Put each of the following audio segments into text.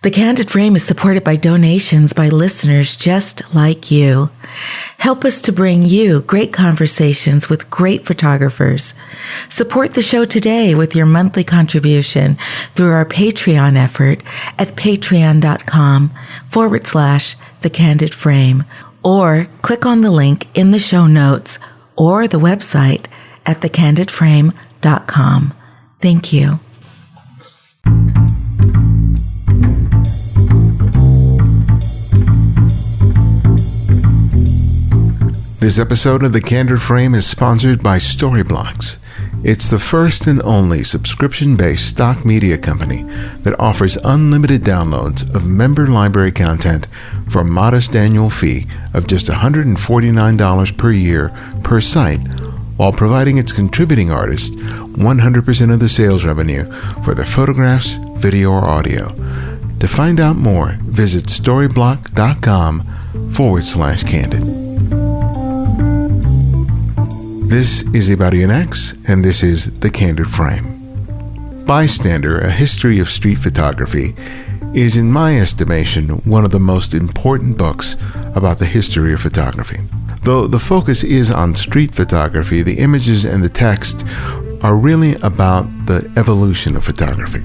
The Candid Frame is supported by donations by listeners just like you. Help us to bring you great conversations with great photographers. Support the show today with your monthly contribution through our Patreon effort at patreon.com/The Candid Frame, or click on the link in the show notes or the website at thecandidframe.com. Thank you. This episode of The Candid Frame is sponsored by Storyblocks. It's the first and only subscription-based stock media company that offers unlimited downloads of member library content for a modest annual fee of just $149 per year per site, while providing its contributing artists 100% of the sales revenue for their photographs, video, or audio. To find out more, visit storyblock.com/candid. This is Ibarian X, and this is The Candid Frame. Bystander, A History of Street Photography, is, in my estimation, one of the most important books about the history of photography. Though the focus is on street photography, the images and the text are really about the evolution of photography.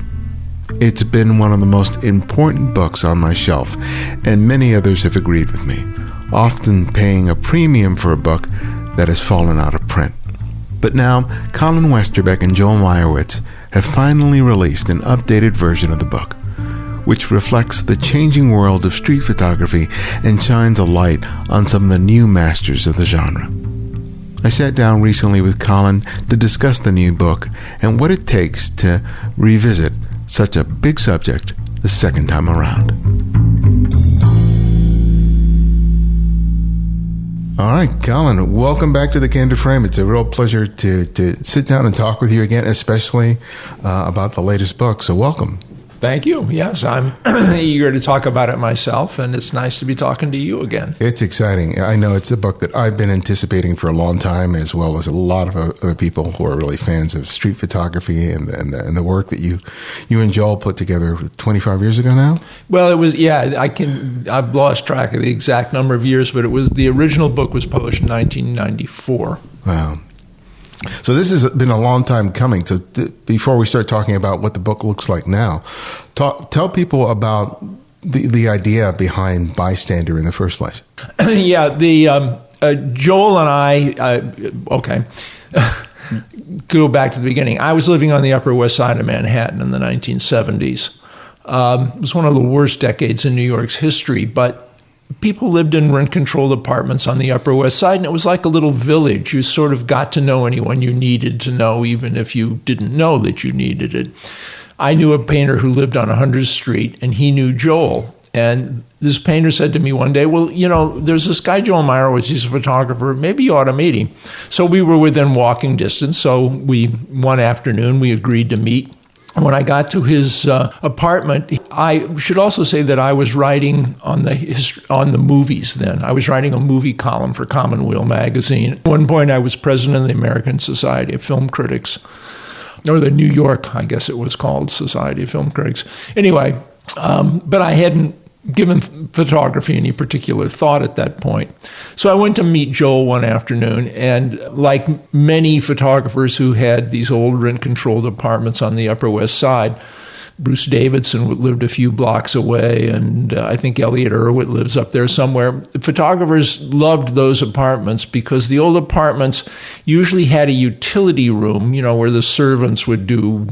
It's been one of the most important books on my shelf, and many others have agreed with me, often paying a premium for a book that has fallen out of print. But now, Colin Westerbeck and Joel Meyerowitz have finally released an updated version of the book, which reflects the changing world of street photography and shines a light on some of the new masters of the genre. I sat down recently with Colin to discuss the new book and what it takes to revisit such a big subject the second time around. All right, Colin, welcome back to The Candid Frame. It's a real pleasure to sit down and talk with you again, especially about the latest book. So welcome. Thank you. Yes, I'm eager to talk about it myself, and it's nice to be talking to you again. It's exciting. I know it's a book that I've been anticipating for a long time, as well as a lot of other people who are really fans of street photography and the work that you and Joel put together 25 years ago now? Well, it was, I've lost track of the exact number of years, but the original book was published in 1994. Wow. So this has been a long time coming. So before we start talking about what the book looks like now, tell people about the idea behind Bystander in the first place. Yeah, Joel and I, go back to the beginning. I was living on the Upper West Side of Manhattan in the 1970s. It was one of the worst decades in New York's history, but people lived in rent-controlled apartments on the Upper West Side, and it was like a little village. You sort of got to know anyone you needed to know, even if you didn't know that you needed it. I knew a painter who lived on 100th Street, and he knew Joel. And this painter said to me one day, well, there's this guy, Joel Meyerowitz, he's a photographer. Maybe you ought to meet him. So we were within walking distance. So one afternoon, we agreed to meet. When I got to his apartment, I should also say that I was writing on the movies then. I was writing a movie column for Commonweal magazine. At one point, I was president of the American Society of Film Critics, or the New York, I guess it was called, Society of Film Critics. Anyway, but I hadn't given photography any particular thought at that point. So I went to meet Joel one afternoon, and like many photographers who had these old rent-controlled apartments on the Upper West Side, Bruce Davidson lived a few blocks away, and I think Elliot Erwitt lives up there somewhere. Photographers loved those apartments because the old apartments usually had a utility room, where the servants would do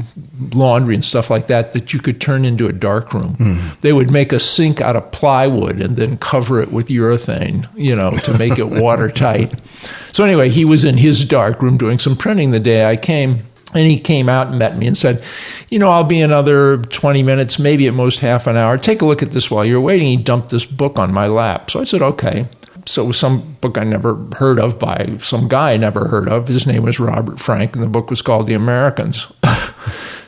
laundry and stuff like that you could turn into a dark room. Mm. They would make a sink out of plywood and then cover it with urethane, to make it watertight. So anyway, he was in his dark room doing some printing the day I came. And he came out and met me and said, I'll be another 20 minutes, maybe at most half an hour. Take a look at this while you're waiting. He dumped this book on my lap. So I said, okay. So it was some book I never heard of by some guy I never heard of. His name was Robert Frank, and the book was called The Americans.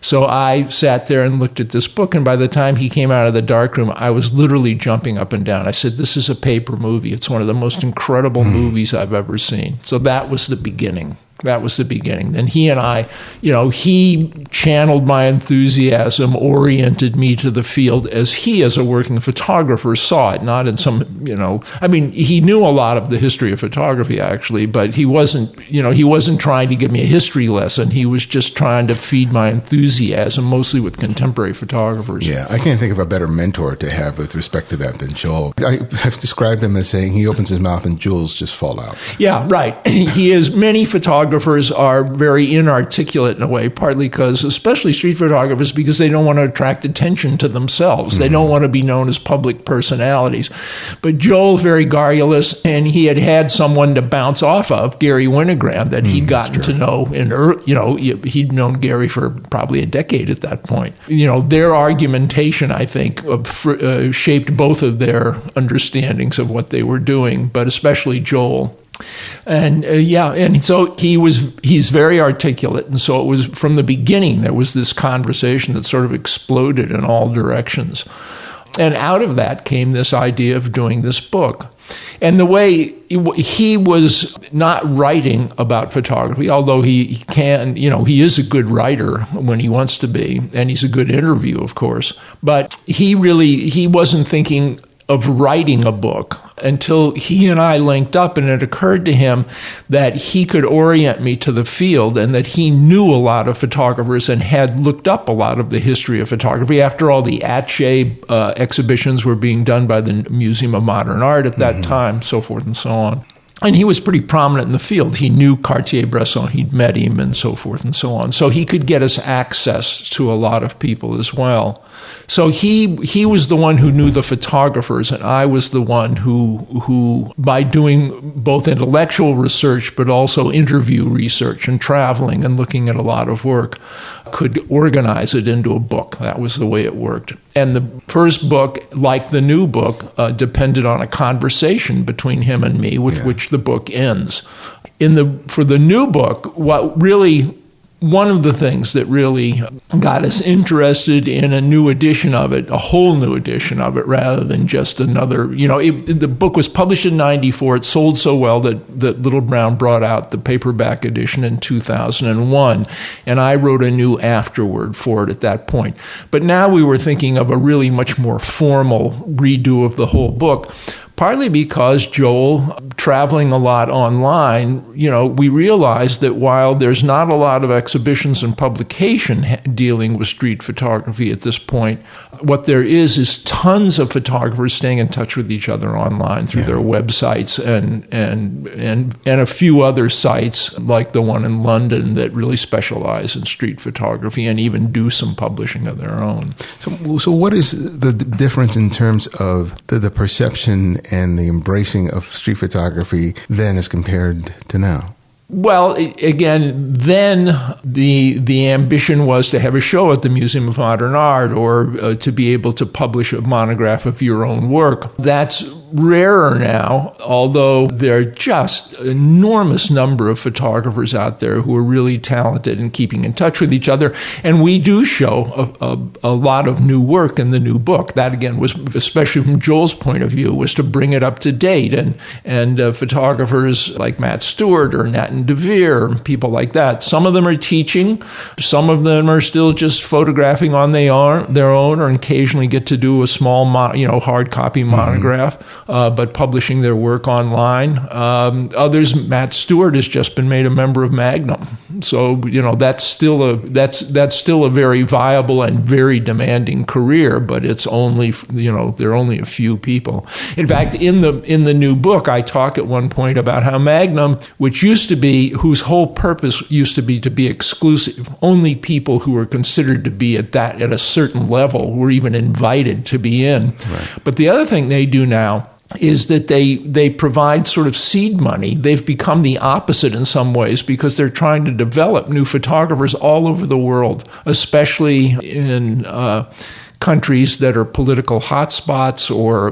So I sat there and looked at this book, and by the time he came out of the darkroom, I was literally jumping up and down. I said, this is a paper movie. It's one of the most incredible movies I've ever seen. So that was the beginning. That was the beginning. Then he and I, he channeled my enthusiasm, oriented me to the field as he, as a working photographer, saw it, not in some, he knew a lot of the history of photography, actually, but he wasn't trying to give me a history lesson. He was just trying to feed my enthusiasm, mostly with contemporary photographers. Yeah, I can't think of a better mentor to have with respect to that than Joel. I have described him as saying he opens his mouth and jewels just fall out. Yeah, right. Many photographers are very inarticulate in a way, partly because, especially street photographers, because they don't want to attract attention to themselves. Mm-hmm. They don't want to be known as public personalities. But Joel's very garrulous, and he had someone to bounce off of, Gary Winogrand, that he'd gotten to know. He'd known Gary for probably a decade at that point. Their argumentation, I think, shaped both of their understandings of what they were doing, but especially Joel. And and so he's very articulate, and so it was from the beginning there was this conversation that sort of exploded in all directions, and out of that came this idea of doing this book. And the way he was not writing about photography, although he can, he is a good writer when he wants to be, and he's a good interview, of course, but he wasn't thinking of writing a book until he and I linked up, and it occurred to him that he could orient me to the field and that he knew a lot of photographers and had looked up a lot of the history of photography. After all, the Atche exhibitions were being done by the Museum of Modern Art at that time, so forth and so on. And he was pretty prominent in the field. He knew Cartier-Bresson, he'd met him, and so forth and so on. So he could get us access to a lot of people as well. So he was the one who knew the photographers, and I was the one who by doing both intellectual research but also interview research and traveling and looking at a lot of work, could organize it into a book. That was the way it worked. And the first book, like the new book, depended on a conversation between him and me, with which the book ends. For the new book, one of the things that really got us interested in a new edition of it, a whole new edition of it, rather than just another, the book was published in 1994. It sold so well that Little Brown brought out the paperback edition in 2001, and I wrote a new afterword for it at that point. But now we were thinking of a really much more formal redo of the whole book. Partly because Joel, traveling a lot online, we realized that while there's not a lot of exhibitions and publication dealing with street photography at this point, what there is tons of photographers staying in touch with each other online through their websites and a few other sites like the one in London that really specialize in street photography and even do some publishing of their own. So what is the difference in terms of the perception and the embracing of street photography then as compared to now? Well, again, then the ambition was to have a show at the Museum of Modern Art or to be able to publish a monograph of your own work. That's rarer now, although there are just an enormous number of photographers out there who are really talented in keeping in touch with each other. And we do show a lot of new work in the new book. That, again, was, especially from Joel's point of view, was to bring it up to date. And photographers like Matt Stewart or Nathan DeVere, people like that. Some of them are teaching. Some of them are still just photographing on their own, or occasionally get to do a small, hard copy monograph. But publishing their work online. Others, Matt Stewart has just been made a member of Magnum, so that's still a very viable and very demanding career. But it's only there are only a few people. In fact, in the new book, I talk at one point about how Magnum, whose whole purpose used to be exclusive, only people who were considered to be at a certain level were even invited to be in. Right. But the other thing they do now is that they provide sort of seed money. They've become the opposite in some ways because they're trying to develop new photographers all over the world, especially in countries that are political hotspots or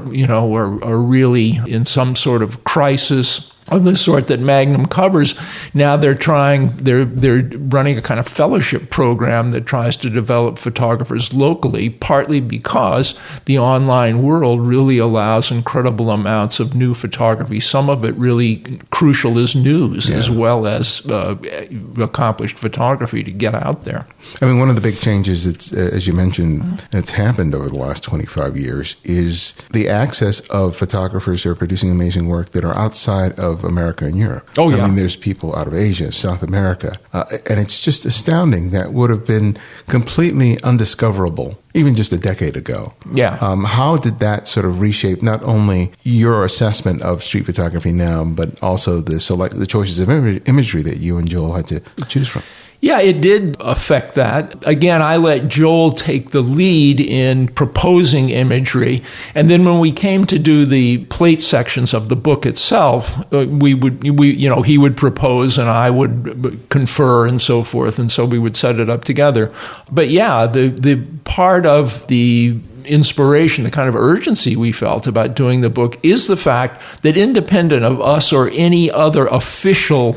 are really in some sort of crisis. of the sort that Magnum covers. Now they're running a kind of fellowship program that tries to develop photographers locally, partly because the online world really allows incredible amounts of new photography. Some of it really crucial as news, as well as accomplished photography to get out there. I mean, one of the big changes that's, as you mentioned, that's happened over the last 25 years is the access of photographers who are producing amazing work that are outside of America and Europe. Oh, yeah. I mean, there's people out of Asia, South America, and it's just astounding that would have been completely undiscoverable even just a decade ago. Yeah. How did that sort of reshape not only your assessment of street photography now, but also the choices of imagery that you and Joel had to choose from? Yeah, it did affect that. Again, I let Joel take the lead in proposing imagery. And then when we came to do the plate sections of the book itself, he would propose and I would confer and so forth. And so we would set it up together. But yeah, the part of the inspiration, the kind of urgency we felt about doing the book is the fact that independent of us or any other official,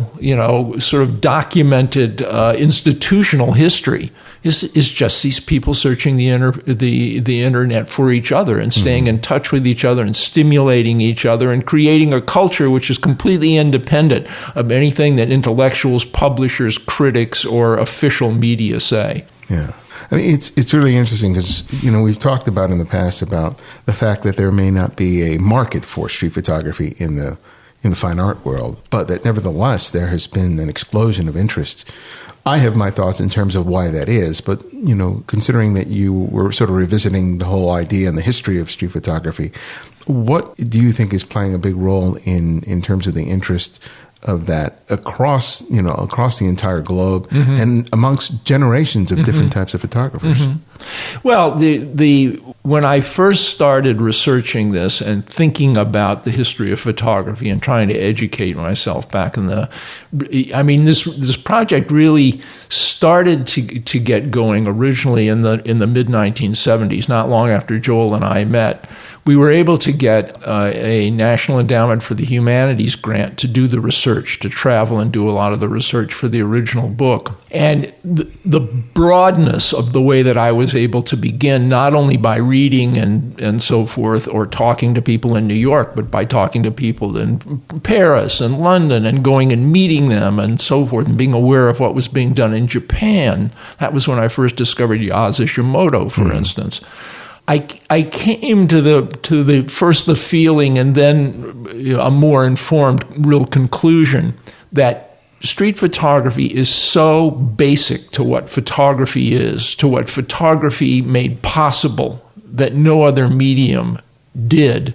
sort of documented institutional history, is just these people searching the internet for each other and staying in touch with each other and stimulating each other and creating a culture which is completely independent of anything that intellectuals, publishers, critics, or official media say. Yeah. I mean, it's really interesting because, we've talked about in the past about the fact that there may not be a market for street photography in the fine art world, but that nevertheless there has been an explosion of interest. I have my thoughts in terms of why that is, but, considering that you were sort of revisiting the whole idea and the history of street photography, what do you think is playing a big role in terms of the interest of that across the entire globe and amongst generations of different types of photographers? Well, when I first started researching this and thinking about the history of photography and trying to educate myself back in this project really started to get going originally in the mid 1970s, not long after Joel and I met. We were able to get a National Endowment for the Humanities grant to do the research, to travel and do a lot of the research for the original book. And the broadness of the way that I was able to begin, not only by reading and so forth, or talking to people in New York, but by talking to people in Paris and London and going and meeting them and so forth, and being aware of what was being done in Japan. That was when I first discovered Yasuo Shimoto, for instance. I came to the feeling and then a more informed real conclusion that street photography is so basic to what photography is, to what photography made possible that no other medium did,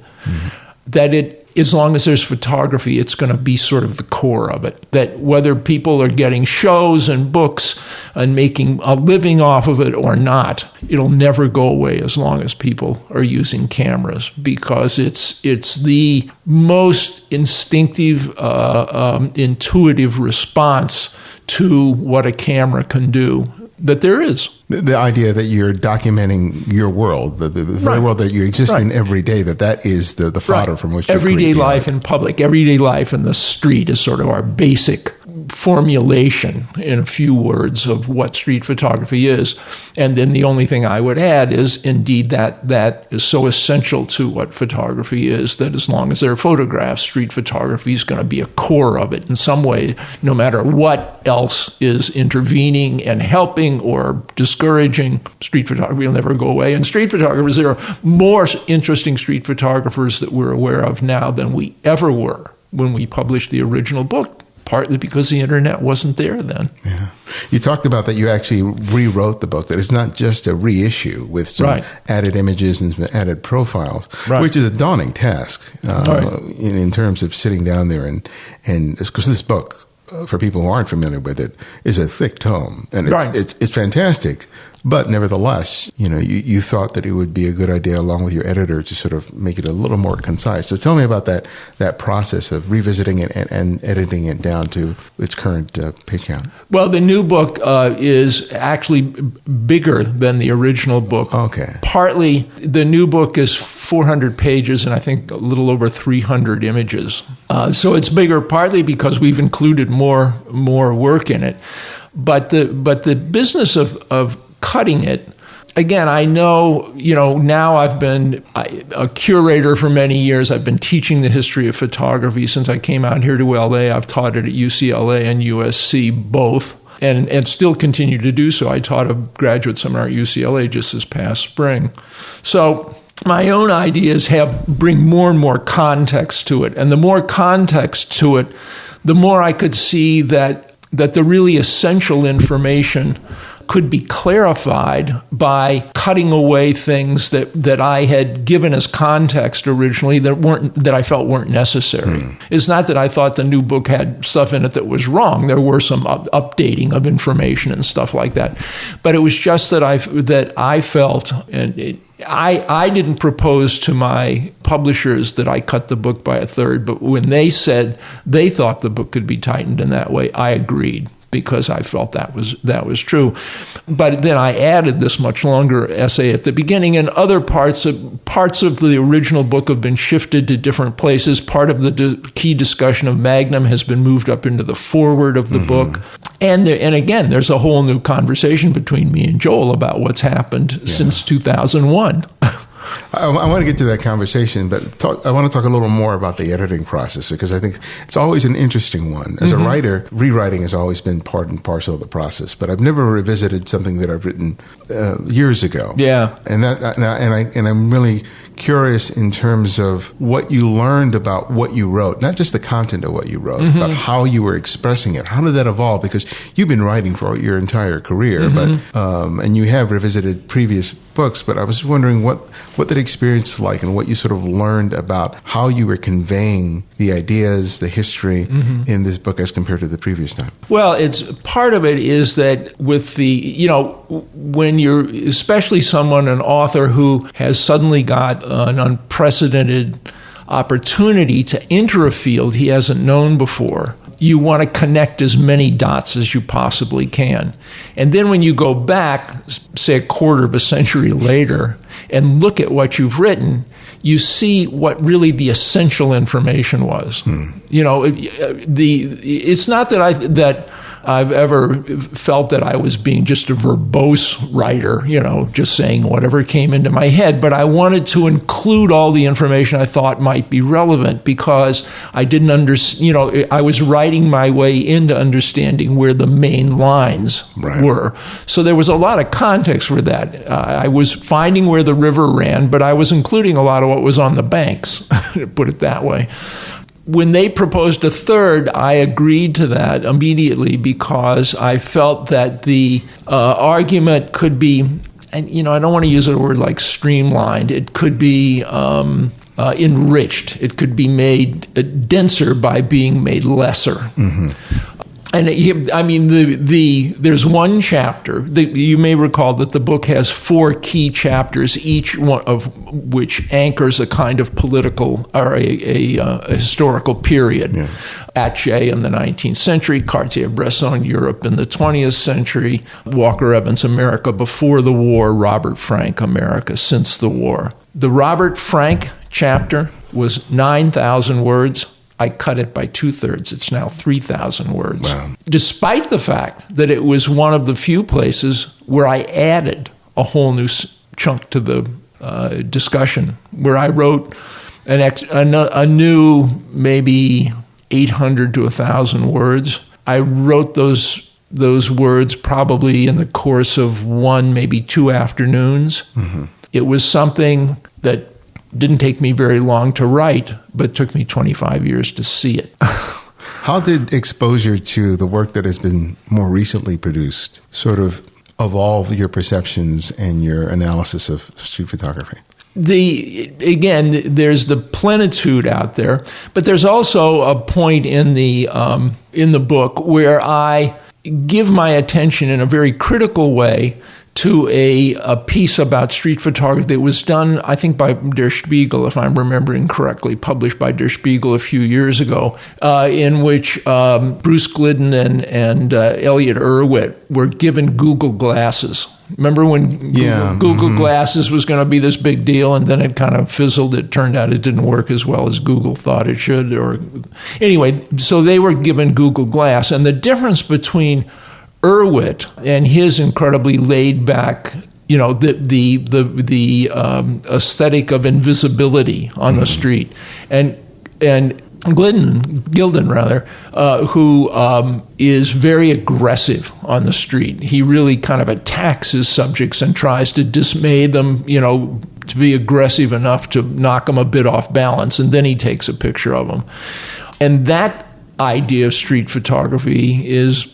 that as long as there's photography, it's going to be sort of the core of it. That whether people are getting shows and books and making a living off of it or not, it'll never go away as long as people are using cameras, because it's the most instinctive, intuitive response to what a camera can do that there is. The idea that you're documenting your world, the very world that you exist in every day, that is the fodder from which you everyday life in public, everyday life in the street is sort of our basic formulation in a few words of what street photography is. And then the only thing I would add is indeed that is so essential to what photography is that as long as there are photographs, street photography is going to be a core of it in some way, no matter what else is intervening and helping or discouraging. Street photography will never go away. And street photographers, there are more interesting street photographers that we're aware of now than we ever were when we published the original book, partly because the internet wasn't there then. Yeah. You talked about that you actually rewrote the book, that it's not just a reissue with some added images and some added profiles, which is a daunting task in terms of sitting down there and because this book, for people who aren't familiar with it, is a thick tome, and it's fantastic. But nevertheless, you thought that it would be a good idea, along with your editor, to sort of make it a little more concise. So tell me about that process of revisiting it and editing it down to its current page count. Well, the new book is actually bigger than the original book. Okay. Partly, the new book is 400 pages and I think a little over 300 images. So it's bigger partly because we've included more work in it. But the business of cutting it, again, I know, now I've been a curator for many years. I've been teaching the history of photography since I came out here to LA. I've taught it at UCLA and USC both, and still continue to do so. I taught a graduate seminar at UCLA just this past spring. So my own ideas bring more and more context to it. And the more context to it, the more I could see that the really essential information could be clarified by cutting away things that I had given as context originally that I felt weren't necessary. It's not that I thought the new book had stuff in it that was wrong. There were some updating of information and stuff like that, but it was just that I felt, and I didn't propose to my publishers that I cut the book by a third, but when they said they thought the book could be tightened in that way, I agreed, because I felt that was true. But then I added this much longer essay at the beginning, and other parts of the original book have been shifted to different places. Part of the key discussion of Magnum has been moved up into the foreword of the book. And again, there's a whole new conversation between me and Joel about what's happened since 2001. I want to get to that conversation, but I want to talk a little more about the editing process, because I think it's always an interesting one. As a writer, rewriting has always been part and parcel of the process, but I've never revisited something that I've written years ago. Yeah, and I'm really curious in terms of what you learned about what you wrote, not just the content of what you wrote, but how you were expressing it. How did that evolve? Because you've been writing for your entire career, but and you have revisited previous books, but I was wondering what that experience like, and what you sort of learned about how you were conveying the ideas, the history in this book as compared to the previous time. Well, it's part of it is that with when you're, especially an author who has suddenly got an unprecedented opportunity to enter a field he hasn't known before, you want to connect as many dots as you possibly can. And then when you go back, say a quarter of a century later, and look at what you've written, you see what really the essential information was. It's not that I've ever felt that I was being just a verbose writer, just saying whatever came into my head, but I wanted to include all the information I thought might be relevant, because I didn't understand, I was writing my way into understanding where the main lines were. So there was a lot of context for that. I was finding where the river ran, but I was including a lot of what was on the banks, to put it that way. When they proposed a third, I agreed to that immediately, because I felt that the argument could be, and I don't want to use a word like streamlined, it could be enriched. It could be made denser by being made lesser. And there's one chapter. You may recall that the book has 4 key chapters, each one of which anchors a kind of political or a historical period. Yeah. Atget in the 19th century, Cartier-Bresson, Europe in the 20th century, Walker Evans, America before the war, Robert Frank, America since the war. The Robert Frank chapter was 9,000 words. I cut it by 2/3. It's now 3,000 words. Wow. Despite the fact that it was one of the few places where I added a whole new chunk to the discussion, where I wrote a new maybe 800 to 1,000 words. I wrote those words probably in the course of 1, maybe 2 afternoons. It was something that didn't take me very long to write, but took me 25 years to see it. How did exposure to the work that has been more recently produced sort of evolve your perceptions and your analysis of street photography? Again, there's the plenitude out there, but there's also a point in the book where I give my attention in a very critical way to a piece about street photography that was done, I think, by Der Spiegel, if I'm remembering correctly, published by Der Spiegel a few years ago, in which Bruce Glidden and Elliot Erwitt were given Google glasses. Remember when Google Glasses was going to be this big deal, and then it kind of fizzled. It turned out it didn't work as well as Google thought it should. Anyway, so they were given Google Glass, and the difference between Erwitt and his incredibly laid back, the aesthetic of invisibility on the street, and Gilden, who is very aggressive on the street. He really kind of attacks his subjects and tries to dismay them, to be aggressive enough to knock them a bit off balance, and then he takes a picture of them. And that idea of street photography is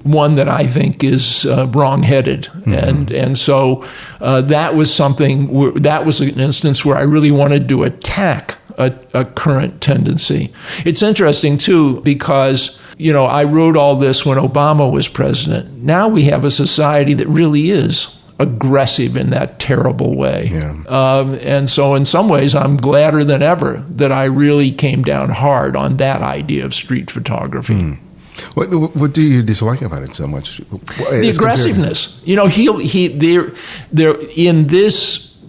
one that I think is wrong-headed, and so that was something. That was an instance where I really wanted to attack a current tendency. It's interesting too because I wrote all this when Obama was president. Now we have a society that really is aggressive in that terrible way, and so in some ways I'm gladder than ever that I really came down hard on that idea of street photography. What do you dislike about it so much? The aggressiveness.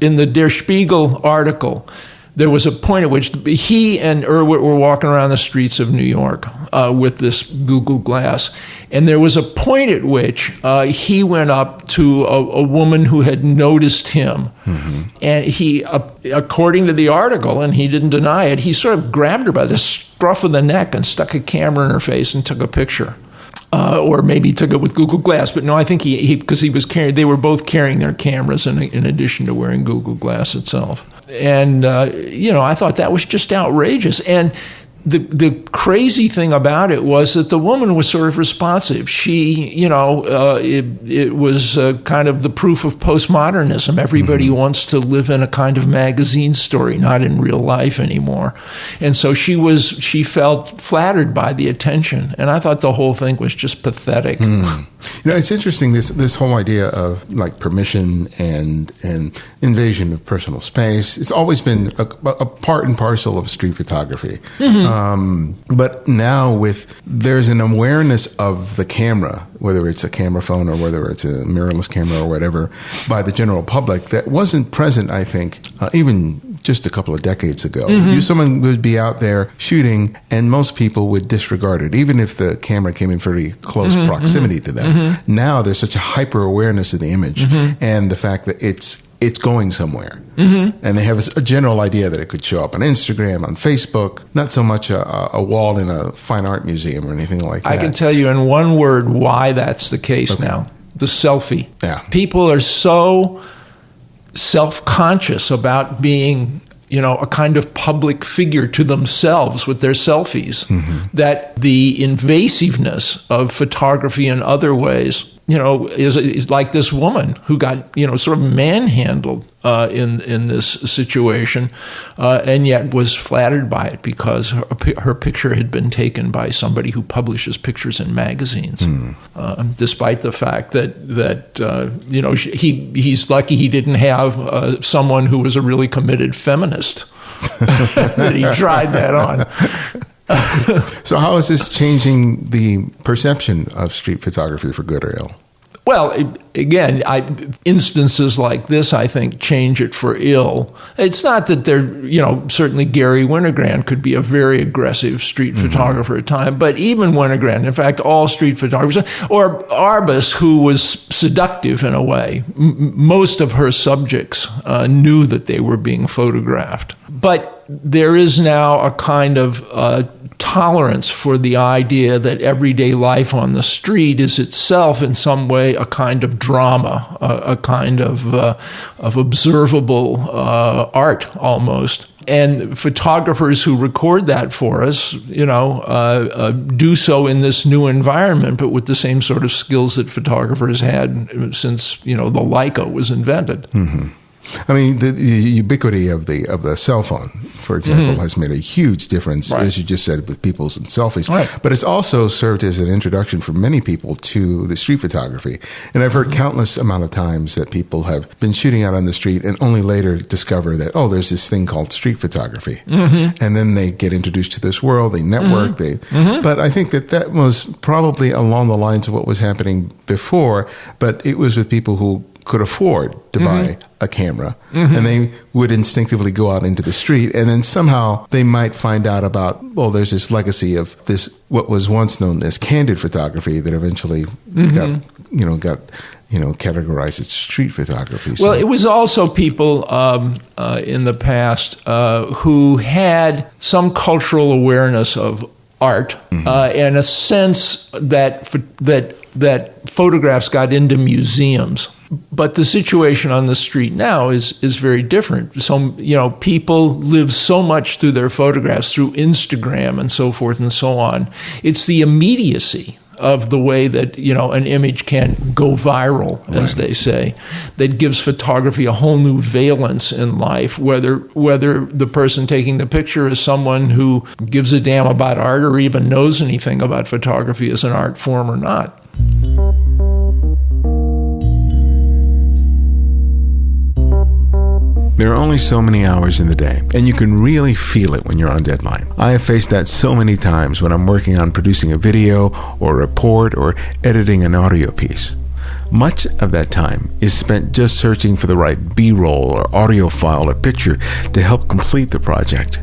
In the Der Spiegel article, there was a point at which he and Erwitt were walking around the streets of New York with this Google Glass. And there was a point at which he went up to a woman who had noticed him. And he, according to the article, and he didn't deny it, he sort of grabbed her by the scruff of the neck and stuck a camera in her face and took a picture. Or maybe he took it with Google Glass, but no, I think because he was carrying, they were both carrying their cameras in addition to wearing Google Glass itself. And, I thought that was just outrageous. And the crazy thing about it was that the woman was sort of responsive. She, it was kind of the proof of postmodernism. Everybody wants to live in a kind of magazine story, not in real life anymore. And so she felt flattered by the attention. And I thought the whole thing was just pathetic. It's interesting, this whole idea of like permission and invasion of personal space. It's always been a part and parcel of street photography. But now there's an awareness of the camera, whether it's a camera phone or whether it's a mirrorless camera or whatever, by the general public that wasn't present, I think, even just a couple of decades ago. Someone would be out there shooting and most people would disregard it, even if the camera came in very close proximity to them. Now there's such a hyper awareness of the image and the fact that it's going somewhere. And they have a general idea that it could show up on Instagram, on Facebook, not so much a wall in a fine art museum or anything like that. I can tell you in one word why that's the case now. The selfie. Yeah. People are so self-conscious about being, a kind of public figure to themselves with their selfies, that the invasiveness of photography in other ways, is like this woman who got, sort of manhandled in this situation, and yet was flattered by it because her picture had been taken by somebody who publishes pictures in magazines, despite the fact that he's lucky he didn't have someone who was a really committed feminist that he tried that on. So how is this changing the perception of street photography for good or ill? Well, again, instances like this, I think, change it for ill. It's not that certainly Gary Winogrand could be a very aggressive street photographer at time, but even Winogrand, in fact, all street photographers, or Arbus, who was seductive in a way, most of her subjects knew that they were being photographed. But there is now a kind of tolerance for the idea that everyday life on the street is itself in some way a kind of drama, a kind of observable art almost. And photographers who record that for us, do so in this new environment, but with the same sort of skills that photographers had since, the Leica was invented. I mean, the ubiquity of the cell phone for example, has made a huge difference, Right. as you just said, with people's and selfies. Right. But it's also served as an introduction for many people to the street photography. And I've heard countless amount of times that people have been shooting out on the street and only later discover that, oh, there's this thing called street photography. And then they get introduced to this world, they network, but I think that was probably along the lines of what was happening before, but it was with people who could afford to buy a camera, and they would instinctively go out into the street, and then somehow they might find out about, well, there's this legacy of this, what was once known as candid photography, that eventually got categorized as street photography. Well, it was also people in the past who had some cultural awareness of art and a sense that photographs got into museums. But the situation on the street now is very different. So, people live so much through their photographs, through Instagram and so forth and so on. It's the immediacy of the way that, an image can go viral, as they say, that gives photography a whole new valence in life, whether the person taking the picture is someone who gives a damn about art or even knows anything about photography as an art form or not. There are only so many hours in the day, and you can really feel it when you're on deadline. I have faced that so many times when I'm working on producing a video or a report or editing an audio piece. Much of that time is spent just searching for the right B-roll or audio file or picture to help complete the project.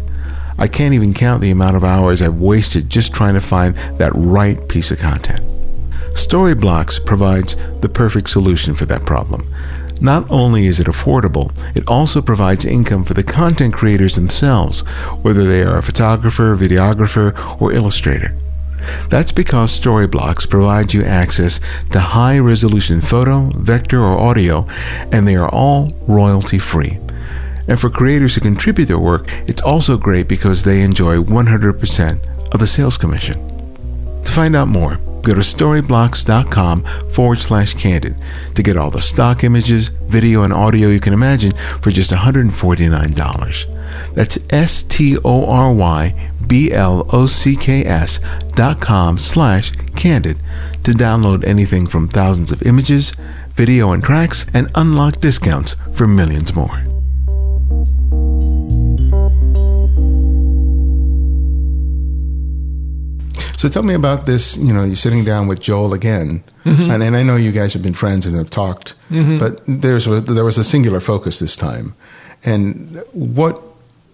I can't even count the amount of hours I've wasted just trying to find that right piece of content. Storyblocks provides the perfect solution for that problem. Not only is it affordable, it also provides income for the content creators themselves, whether they are a photographer, videographer, or illustrator. That's because Storyblocks provides you access to high-resolution photo, vector, or audio, and they are all royalty-free. And for creators who contribute their work, it's also great because they enjoy 100% of the sales commission. To find out more, go to storyblocks.com/candid to get all the stock images, video, and audio you can imagine for just $149. That's storyblocks.com/candid to download anything from thousands of images, video, and tracks, and unlock discounts for millions more. So tell me about this, you're sitting down with Joel again, and I know you guys have been friends and have talked, but there was a singular focus this time. And what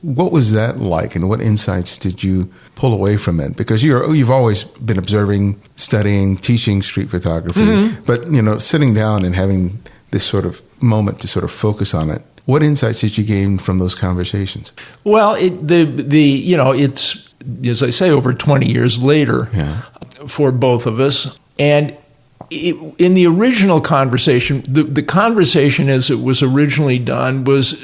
was that like, and what insights did you pull away from it? Because you've always been observing, studying, teaching street photography, but, sitting down and having this sort of moment to sort of focus on it. What insights did you gain from those conversations? Well, it's, as I say, over 20 years later for both of us. And in the original conversation, the conversation as it was originally done was,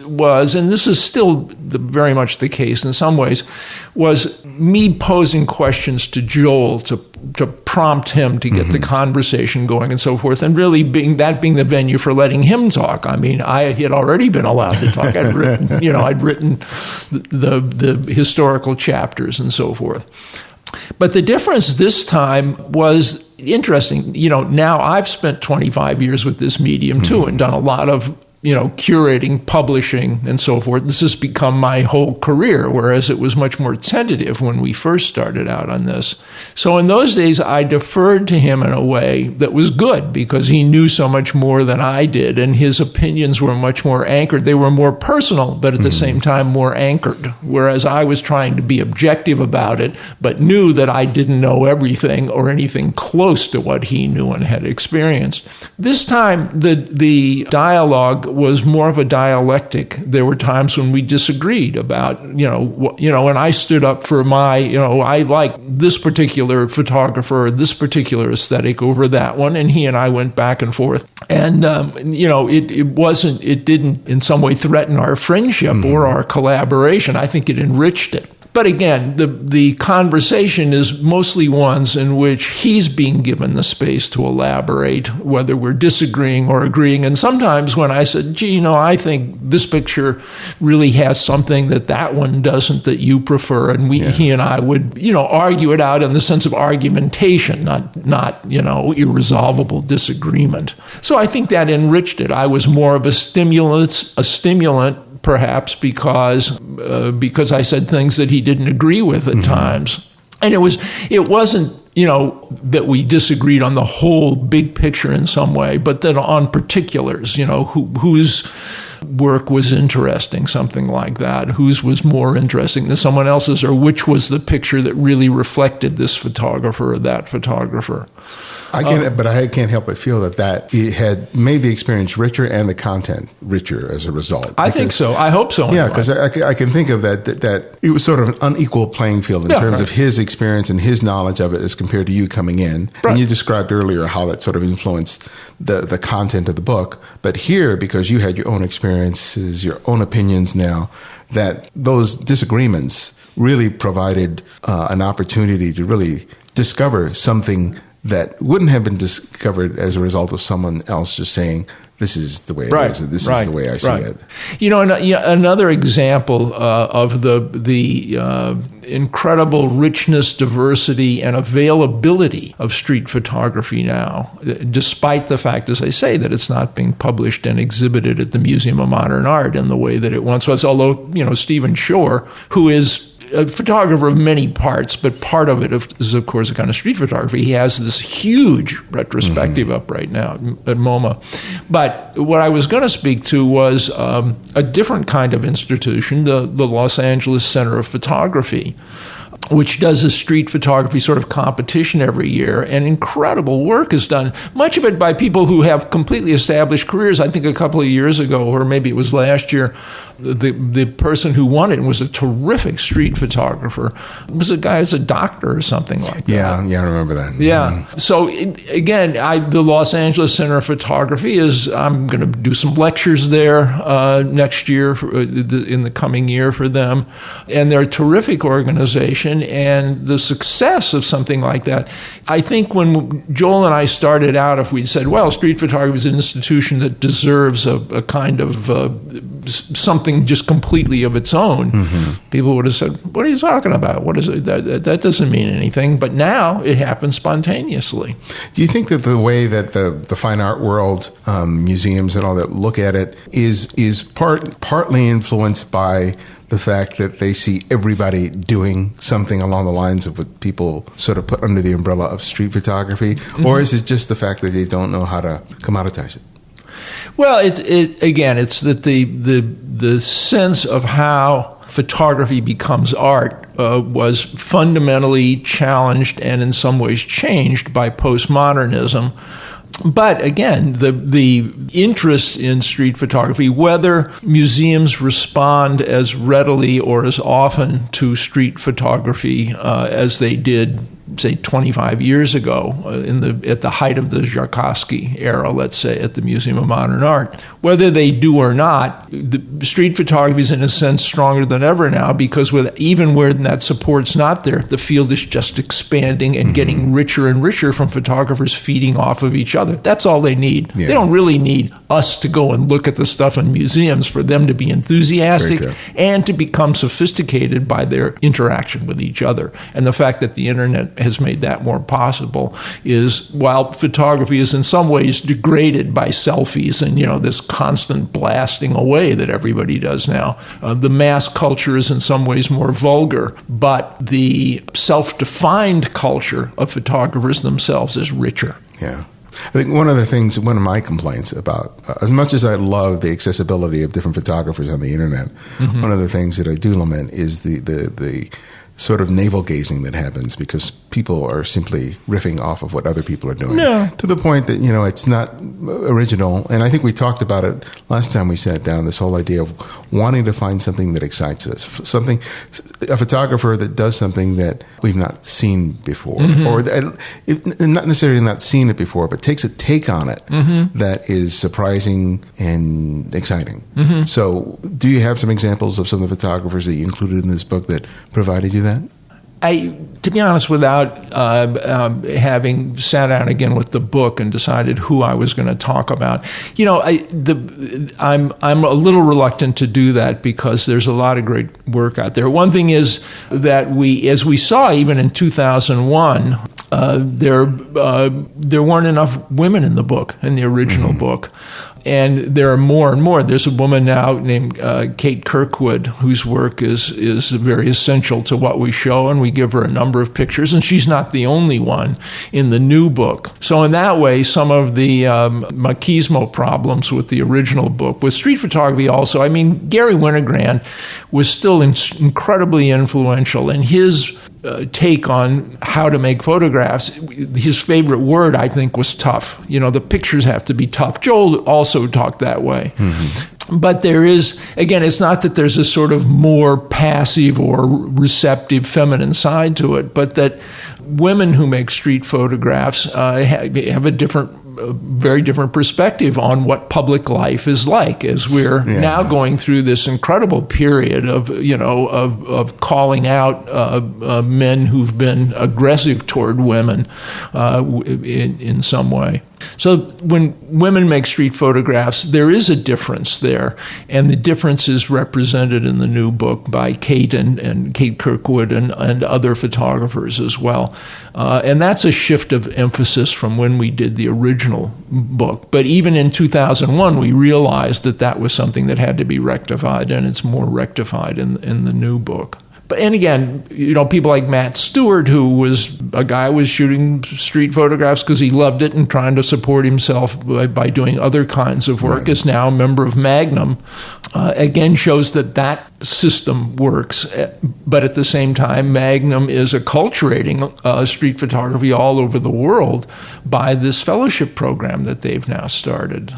and this is still very much the case in some ways, was me posing questions to Joel to prompt him to get the conversation going and so forth, and really being the venue for letting him talk. I mean, I had already been allowed to talk. I'd written the historical chapters and so forth. But the difference this time was interesting. Now I've spent 25 years with this medium too, and done a lot of curating, publishing, and so forth. This has become my whole career, whereas it was much more tentative when we first started out on this. So in those days, I deferred to him in a way that was good because he knew so much more than I did, and his opinions were much more anchored. They were more personal, but at the same time more anchored, whereas I was trying to be objective about it, but knew that I didn't know everything or anything close to what he knew and had experienced. This time, the dialogue was more of a dialectic. There were times when we disagreed about, and I stood up for I like this particular photographer, this particular aesthetic over that one, and he and I went back and forth. And, it didn't in some way threaten our friendship or our collaboration. I think it enriched it. But again, the conversation is mostly ones in which he's being given the space to elaborate, whether we're disagreeing or agreeing. And sometimes when I said, gee, I think this picture really has something that one doesn't, that you prefer, and he and I would, argue it out in the sense of argumentation, not irresolvable disagreement. So I think that enriched it. I was more of a stimulant, perhaps because I said things that he didn't agree with at times. And it wasn't, that we disagreed on the whole big picture in some way, but that on particulars, whose work was interesting, something like that, whose was more interesting than someone else's, or which was the picture that really reflected this photographer or that photographer. But I can't help but feel that it had made the experience richer and the content richer as a result. I think so. I hope so. Yeah, because I can think of that it was sort of an unequal playing field in terms of his experience and his knowledge of it as compared to you coming in. Right. And you described earlier how that sort of influenced the content of the book. But here, because you had your own experiences, your own opinions now, that those disagreements really provided an opportunity to really discover something that wouldn't have been discovered as a result of someone else just saying, this is the way it is, and this is the way I see it. Another example of the incredible richness, diversity, and availability of street photography now, despite the fact, as I say, that it's not being published and exhibited at the Museum of Modern Art in the way that it once was. Although, Stephen Shore, who is a photographer of many parts, but part of it is, of course, a kind of street photography. He has this huge retrospective up right now at MoMA. But what I was going to speak to was a different kind of institution, the Los Angeles Center of Photography, which does a street photography sort of competition every year, and incredible work is done, much of it by people who have completely established careers. I think a couple of years ago, or maybe it was last year, the person who won it was a terrific street photographer. It was a guy who's a doctor or something like that. Yeah, I remember that. Yeah. So again, the Los Angeles Center of Photography I'm going to do some lectures there next year, in the coming year for them. And they're a terrific organization, and the success of something like that, I think when Joel and I started out, if we'd said, well, street photography is an institution that deserves a kind of something just completely of its own, people would have said, what are you talking about? What is it? That doesn't mean anything. But now it happens spontaneously. Do you think that the way that the fine art world, museums and all that look at it is partly influenced by the fact that they see everybody doing something along the lines of what people sort of put under the umbrella of street photography? Or is it just the fact that they don't know how to commoditize it? Well, it's that the sense of how photography becomes art was fundamentally challenged and in some ways changed by postmodernism. But again, the interest in street photography, whether museums respond as readily or as often to street photography as they did, say, 25 years ago, at the height of the Zharkovsky era, let's say, at the Museum of Modern Art. Whether they do or not, the street photography is in a sense stronger than ever now, because even where that support's not there, the field is just expanding and getting richer and richer from photographers feeding off of each other. That's all they need. Yeah. They don't really need us to go and look at the stuff in museums for them to be enthusiastic and to become sophisticated by their interaction with each other. And the fact that the internet has made that more possible is, while photography is in some ways degraded by selfies and, this constant blasting away that everybody does now, the mass culture is in some ways more vulgar, but the self-defined culture of photographers themselves is richer. Yeah. I think one of my complaints about, as much as I love the accessibility of different photographers on the internet, one of the things that I do lament is the sort of navel-gazing that happens because people are simply riffing off of what other people are doing. No. To the point that, it's not original. And I think we talked about it last time we sat down, this whole idea of wanting to find something that excites us, a photographer that does something that we've not seen before, or not necessarily not seen it before, but takes a take on it that is surprising and exciting. So do you have some examples of some of the photographers that you included in this book that provided you that? To be honest, without having sat down again with the book and decided who I was going to talk about, I'm a little reluctant to do that because there's a lot of great work out there. One thing is that as we saw even in 2001, there weren't enough women in the book, in the original book. And there are more and more. There's a woman now named Kate Kirkwood, whose work is very essential to what we show, and we give her a number of pictures, and she's not the only one in the new book. So in that way, some of the machismo problems with the original book, with street photography also, Gary Winogrand was still incredibly influential, and his take on how to make photographs, his favorite word, I think, was tough. The pictures have to be tough. Joel also talked that way. But there is, again, it's not that there's a sort of more passive or receptive feminine side to it, but that women who make street photographs have a very different perspective on what public life is like, as we're now going through this incredible period of calling out men who've been aggressive toward women in some way. So when women make street photographs, there is a difference there, and the difference is represented in the new book by Kate and Kate Kirkwood and other photographers as well. And that's a shift of emphasis from when we did the original book. But even in 2001, we realized that was something that had to be rectified, and it's more rectified in the new book. And again, people like Matt Stewart, who was a guy who was shooting street photographs because he loved it and trying to support himself by doing other kinds of work, is now a member of Magnum. Again, shows that system works. But at the same time, Magnum is acculturating street photography all over the world by this fellowship program that they've now started.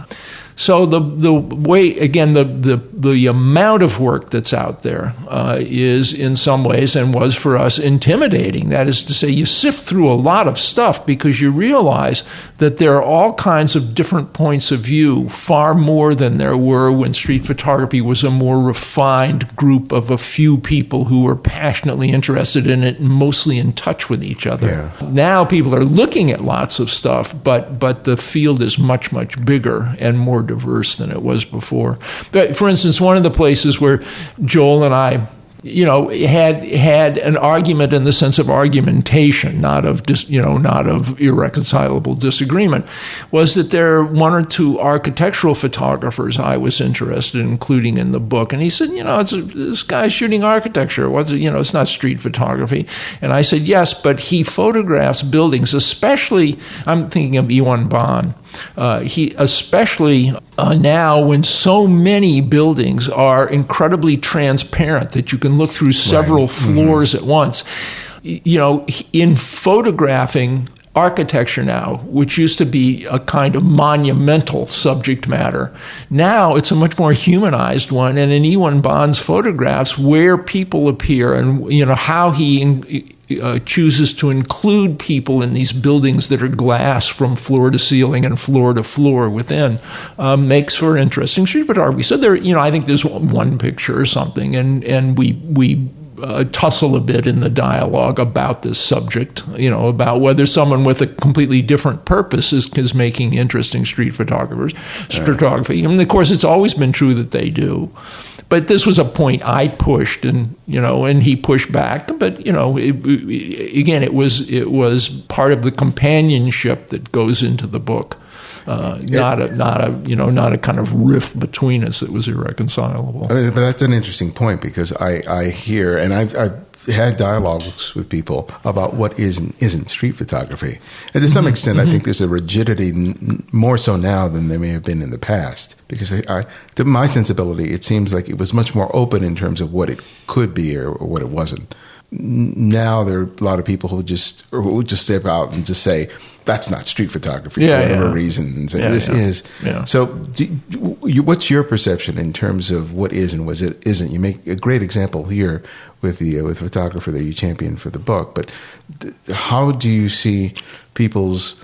So the way, again, the amount of work that's out there is in some ways, and was for us, intimidating. That is to say, you sift through a lot of stuff because you realize that there are all kinds of different points of view, far more than there were when street photography was a more refined group of a few people who were passionately interested in it and mostly in touch with each other. Yeah. Now people are looking at lots of stuff, but the field is much, much bigger and more diverse than it was before. But for instance, one of the places where Joel and I had an argument in the sense of argumentation, not of irreconcilable disagreement, was that there are one or two architectural photographers I was interested in including in the book. And he said, this guy's shooting architecture. It's not street photography. And I said, yes, but he photographs buildings, especially, I'm thinking of Ewan Bond. He especially now when so many buildings are incredibly transparent that you can look through several floors at once. In photographing architecture now, which used to be a kind of monumental subject matter, now it's a much more humanized one. And in Ewan Bond's photographs, where people appear and how he chooses to include people in these buildings that are glass from floor to ceiling and floor to floor within, makes for interesting street photography. So there, I think there's one picture or something, and we tussle a bit in the dialogue about this subject, about whether someone with a completely different purpose is making interesting street photography. And of course, it's always been true that they do. But this was a point I pushed, and he pushed back. But it was part of the companionship that goes into the book, not a kind of rift between us that was irreconcilable. But that's an interesting point, because I hear, and I've had dialogues with people about what is and isn't street photography. And to some extent, I think there's a rigidity, more so now than there may have been in the past. Because to my sensibility, it seems like it was much more open in terms of what it could be or what it wasn't. now there are a lot of people who just step out and just say, that's not street photography for whatever reason. And say, this is. Yeah. So what's your perception in terms of what is and what isn't? You make a great example here with the photographer that you champion for the book. But how do you see people's,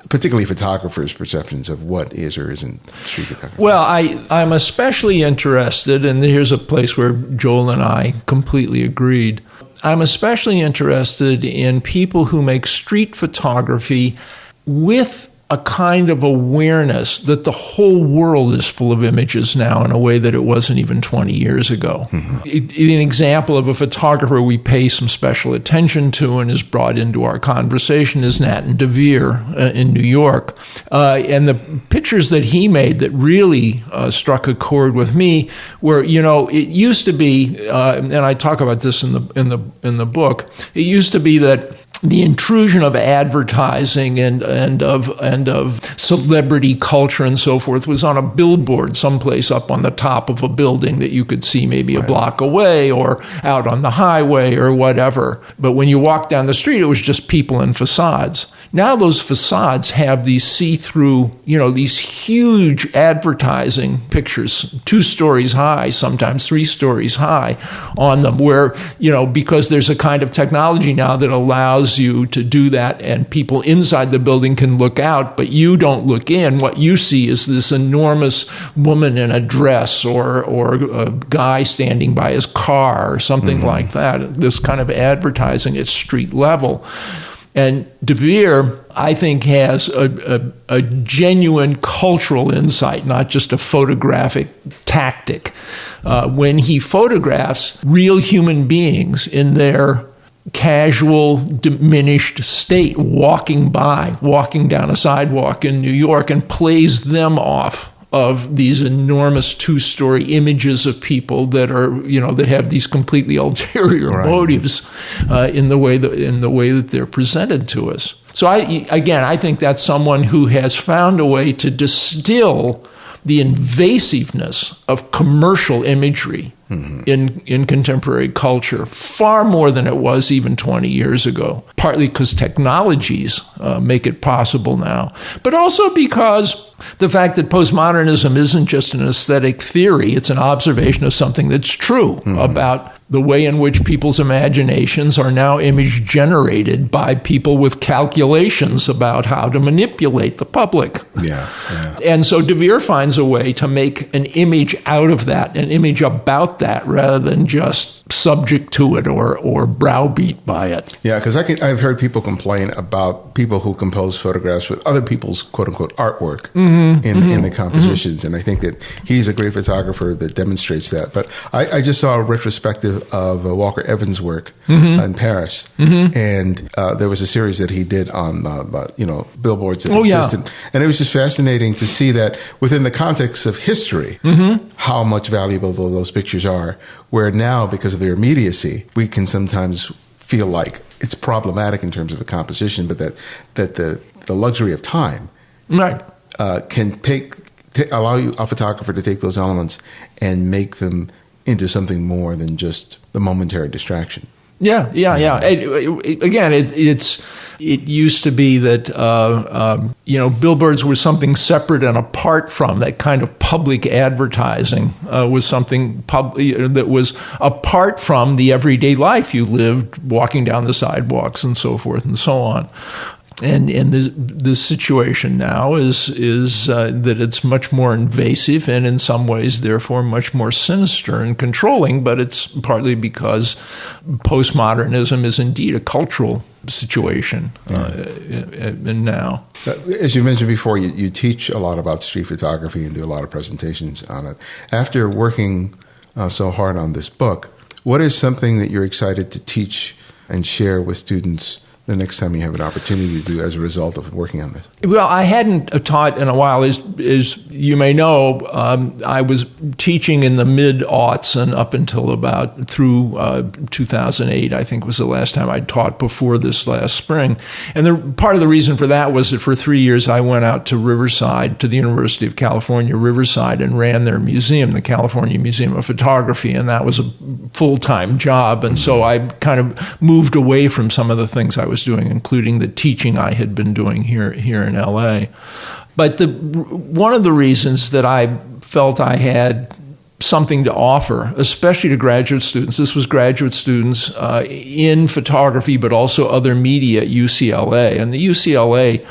particularly photographers' perceptions of what is or isn't street photography? Well, I'm especially interested, and here's a place where Joel and I completely agreed. I'm especially interested in people who make street photography with a kind of awareness that the whole world is full of images now in a way that it wasn't even 20 years ago. Mm-hmm. An example of a photographer we pay some special attention to and is brought into our conversation is Nathan DeVere in New York. And the pictures that he made that really struck a chord with me were, it used to be, and I talk about this in the book, it used to be that the intrusion of advertising and of celebrity culture and so forth was on a billboard someplace up on the top of a building that you could see maybe a block away or out on the highway or whatever. But when you walk down the street, it was just people and facades. Now those facades have these see-through, these huge advertising pictures, 2 stories high, sometimes 3 stories high on them, where, because there's a kind of technology now that allows you to do that, and people inside the building can look out, but you don't look in. What you see is this enormous woman in a dress or a guy standing by his car or something like that, this kind of advertising at street level. And DeVere, I think, has a genuine cultural insight, not just a photographic tactic. When he photographs real human beings in their casual, diminished state, walking down a sidewalk in New York, and plays them off of these enormous 2-story images of people that are, that have these completely ulterior motives in the way that they're presented to us. So I think that's someone who has found a way to distill the invasiveness of commercial imagery in contemporary culture, far more than it was even 20 years ago, partly because technologies make it possible now, but also because the fact that postmodernism isn't just an aesthetic theory, it's an observation of something that's true about the way in which people's imaginations are now image generated by people with calculations about how to manipulate the public. Yeah. And so DeVere finds a way to make an image out of that, an image about that, rather than just subject to it or browbeat by it. Yeah, because I've heard people complain about people who compose photographs with other people's quote-unquote artwork in the compositions, and I think that he's a great photographer that demonstrates that. But I just saw a retrospective of Walker Evans' work in Paris, and there was a series that he did on billboards that existed, and it was just fascinating to see that within the context of history, how much valuable those pictures are, where now, because of their immediacy, we can sometimes feel like it's problematic in terms of a composition, but that the luxury of time can allow a photographer to take those elements and make them into something more than just the momentary distraction. Yeah. Again, it used to be that billboards were something separate and apart from that kind of public advertising was something that was apart from the everyday life you lived, walking down the sidewalks and so forth and so on. And the situation now is that it's much more invasive and in some ways, therefore, much more sinister and controlling, but it's partly because postmodernism is indeed a cultural situation and now. As you mentioned before, you teach a lot about street photography and do a lot of presentations on it. After working so hard on this book, what is something that you're excited to teach and share with students the next time you have an opportunity to do as a result of working on this? Well, I hadn't taught in a while. As you may know, I was teaching in the mid-aughts and up until about through 2008, I think was the last time I taught before this last spring. And part of the reason for that was that for 3 years I went out to Riverside, to the University of California, Riverside, and ran their museum, the California Museum of Photography, and that was a full-time job. And so I kind of moved away from some of the things I was doing, including the teaching I had been doing here in LA. But one of the reasons that I felt I had something to offer, especially to graduate students, this was graduate students in photography, but also other media at UCLA. And the UCLA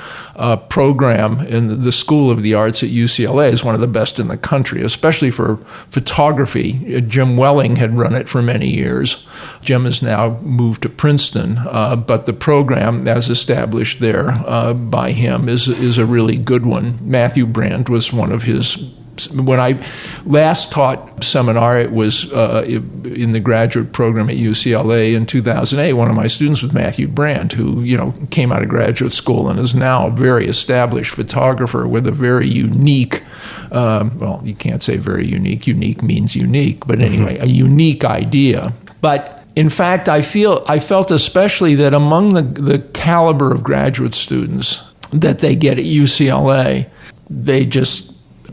program in the School of the Arts at UCLA is one of the best in the country, especially for photography. Jim Welling had run it for many years. Jim has now moved to Princeton, but the program, as established there by him, is a really good one. Matthew Brandt was one of his. When I last taught seminar, it was in the graduate program at UCLA in 2008. One of my students was Matthew Brandt, who came out of graduate school and is now a very established photographer with a very unique, well, you can't say very unique. Unique means unique, but anyway, a unique idea. But in fact, I felt especially that among the caliber of graduate students that they get at UCLA, they just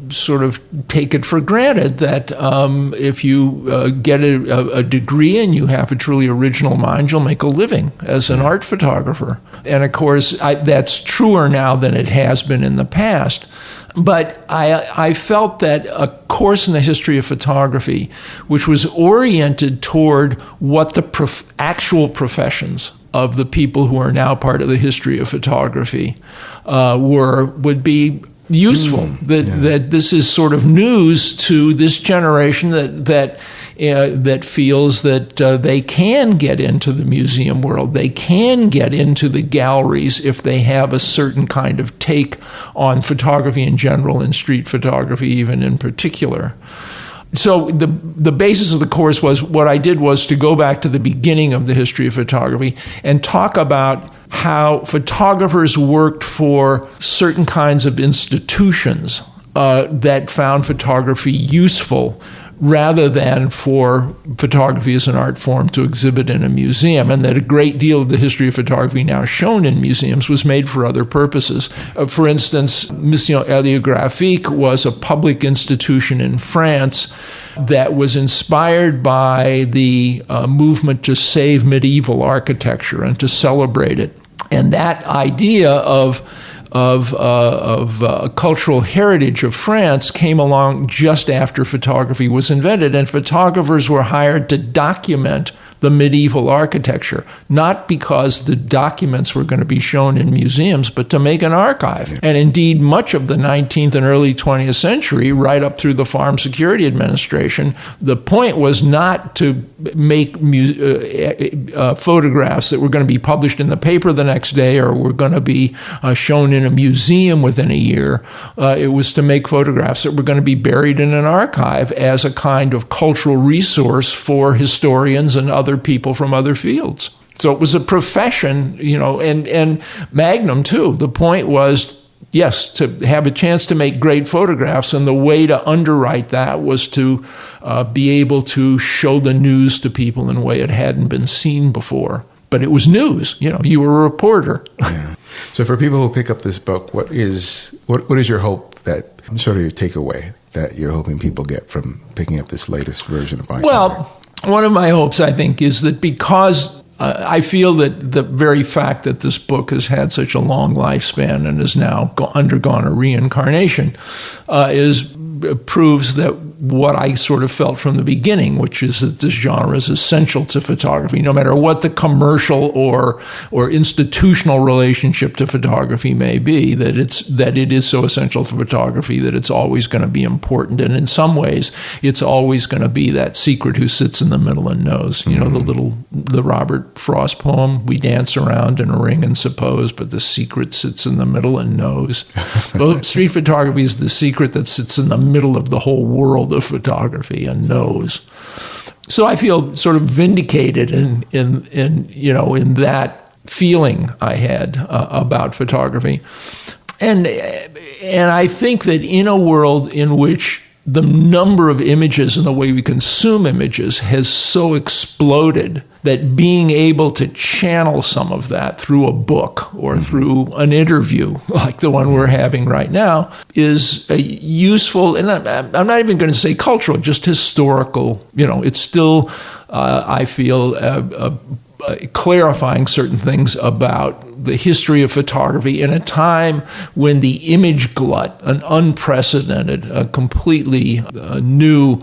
sort of take it for granted that if you get a degree and you have a truly original mind, you'll make a living as an art photographer. And of course, that's truer now than it has been in the past. But I felt that a course in the history of photography, which was oriented toward what the actual professions of the people who are now part of the history of photography would be useful. That this is sort of news to this generation that feels that they can get into the museum world, they can get into the galleries if they have a certain kind of take on photography in general and street photography even in particular. So the basis of the course was, what I did was to go back to the beginning of the history of photography and talk about how photographers worked for certain kinds of institutions that found photography useful rather than for photography as an art form to exhibit in a museum, and that a great deal of the history of photography now shown in museums was made for other purposes. For instance, Mission Héliographique was a public institution in France that was inspired by the movement to save medieval architecture and to celebrate it. And that idea of cultural heritage of France came along just after photography was invented, and photographers were hired to document the medieval architecture, not because the documents were going to be shown in museums, but to make an archive. And indeed, much of the 19th and early 20th century, right up through the Farm Security Administration, the point was not to make photographs that were going to be published in the paper the next day or were going to be shown in a museum within a year. It was to make photographs that were going to be buried in an archive as a kind of cultural resource for historians and other people from other fields. So it was a profession, and Magnum too. The point was, yes, to have a chance to make great photographs, and the way to underwrite that was to be able to show the news to people in a way it hadn't been seen before. But it was news, you were a reporter. Yeah. So for people who pick up this book, what is your hope, that sort of your takeaway that you're hoping people get from picking up this latest version of Bystander? Well, one of my hopes, I think, is that because I feel that the very fact that this book has had such a long lifespan and has now undergone a reincarnation proves that what I sort of felt from the beginning, which is that this genre is essential to photography, no matter what the commercial or institutional relationship to photography may be, that it is so essential to photography that it's always going to be important. And in some ways, it's always going to be that secret who sits in the middle and knows. The Robert Frost poem, "We dance around in a ring and suppose, but the secret sits in the middle and knows." Well, street photography is the secret that sits in the middle of the whole world of photography and knows. So I feel sort of vindicated in that feeling I had about photography. And I think that in a world in which the number of images and the way we consume images has so exploded that being able to channel some of that through a book or through an interview like the one we're having right now is useful, and I'm not even going to say cultural, just historical. It's still, I feel, clarifying certain things about the history of photography in a time when the image glut, an unprecedented, completely new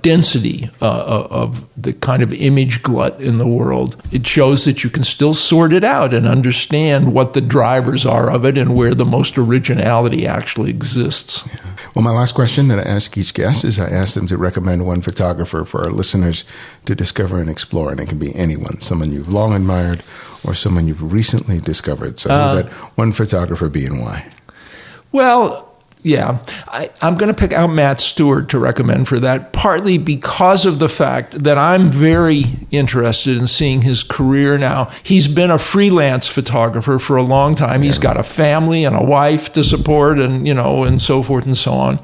density of the kind of image glut in the world, it shows that you can still sort it out and understand what the drivers are of it and where the most originality actually exists. Yeah. Well, my last question that I ask each guest is I ask them to recommend one photographer for our listeners to discover and explore, and it can be anyone, someone you've long admired or someone you've recently discovered. So who would that one photographer be and why? Well, yeah, I'm going to pick out Matt Stewart to recommend for that, partly because of the fact that I'm very interested in seeing his career now. He's been a freelance photographer for a long time. He's got a family and a wife to support and, and so forth and so on.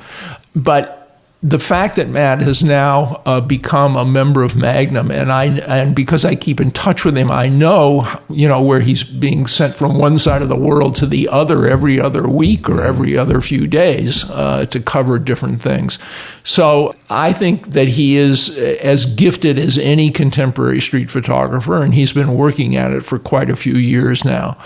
But the fact that Matt has now become a member of Magnum, and because I keep in touch with him, I know, where he's being sent from one side of the world to the other every other week or every other few days to cover different things. So I think that he is as gifted as any contemporary street photographer, and he's been working at it for quite a few years now.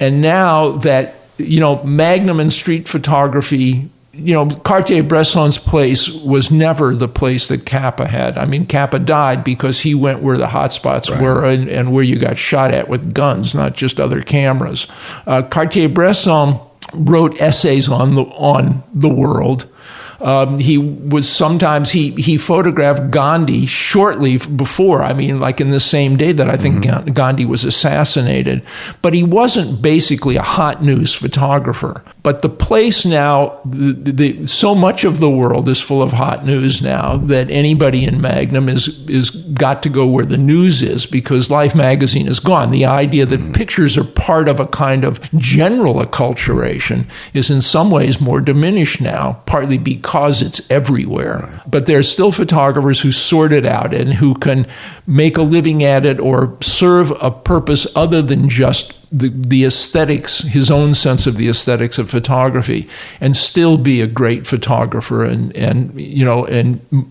And now that, Magnum and street photography, Cartier-Bresson's place was never the place that Kappa had. I mean, Kappa died because he went where the hot spots were and where you got shot at with guns, not just other cameras. Cartier-Bresson wrote essays on the world. He photographed Gandhi shortly before, like in the same day that I think Gandhi was assassinated. But he wasn't basically a hot news photographer. But the place now, so much of the world is full of hot news now that anybody in Magnum is got to go where the news is, because Life magazine is gone. The idea that pictures are part of a kind of general acculturation is in some ways more diminished now, partly because it's everywhere. But there's still photographers who sort it out and who can make a living at it or serve a purpose other than just the aesthetics, his own sense of the aesthetics of photography, and still be a great photographer and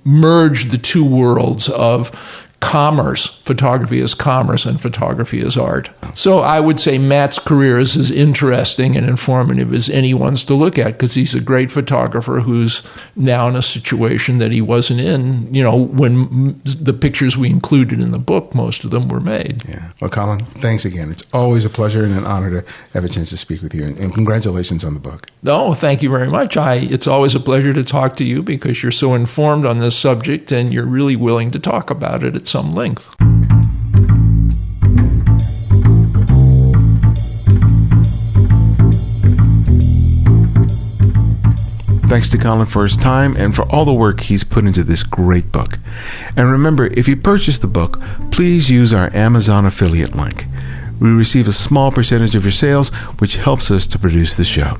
merge the two worlds of commerce, photography as commerce and photography as art. So I would say Matt's career is as interesting and informative as anyone's to look at, because he's a great photographer who's now in a situation that he wasn't in, when the pictures we included in the book, most of them were made. Yeah. Well, Colin, thanks again. It's always a pleasure and an honor to have a chance to speak with you, and congratulations on the book. Oh, thank you very much. It's always a pleasure to talk to you because you're so informed on this subject and you're really willing to talk about it at some length. Thanks to Colin for his time and for all the work he's put into this great book. And remember, if you purchase the book, please use our Amazon affiliate link. We receive a small percentage of your sales, which helps us to produce the show.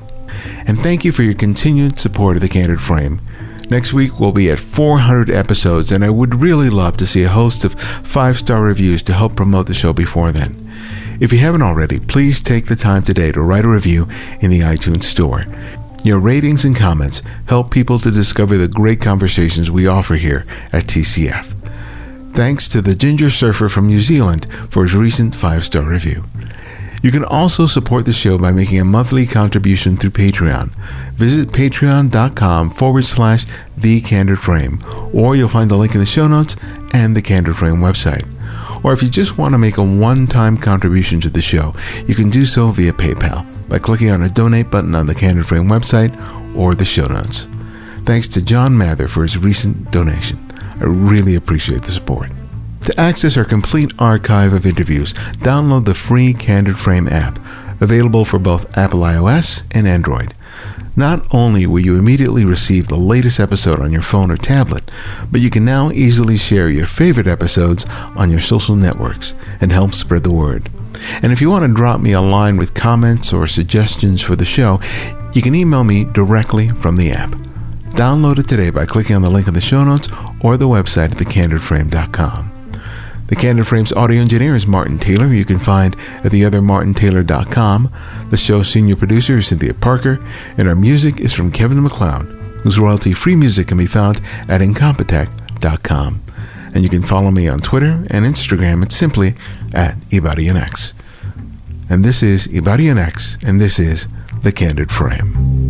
And thank you for your continued support of The Candid Frame. Next week, we'll be at 400 episodes, and I would really love to see a host of 5-star reviews to help promote the show before then. If you haven't already, please take the time today to write a review in the iTunes Store. Your ratings and comments help people to discover the great conversations we offer here at TCF. Thanks to the Ginger Surfer from New Zealand for his recent 5-star review. You can also support the show by making a monthly contribution through Patreon. Visit patreon.com/The Candid Frame, or you'll find the link in the show notes and the Candid Frame website. Or if you just want to make a one-time contribution to the show, you can do so via PayPal by clicking on a donate button on the Candid Frame website or the show notes. Thanks to John Mather for his recent donation. I really appreciate the support. To access our complete archive of interviews, download the free Candid Frame app, available for both Apple iOS and Android. Not only will you immediately receive the latest episode on your phone or tablet, but you can now easily share your favorite episodes on your social networks and help spread the word. And if you want to drop me a line with comments or suggestions for the show, you can email me directly from the app. Download it today by clicking on the link in the show notes or the website at thecandidframe.com. The Candid Frame's audio engineer is Martin Taylor, who you can find at theothermartintaylor.com. The show's senior producer is Cynthia Parker, and our music is from Kevin MacLeod, whose royalty-free music can be found at incompetech.com. And you can follow me on Twitter and Instagram at simply at IbarianX. And this is IbarianX, and this is The Candid Frame.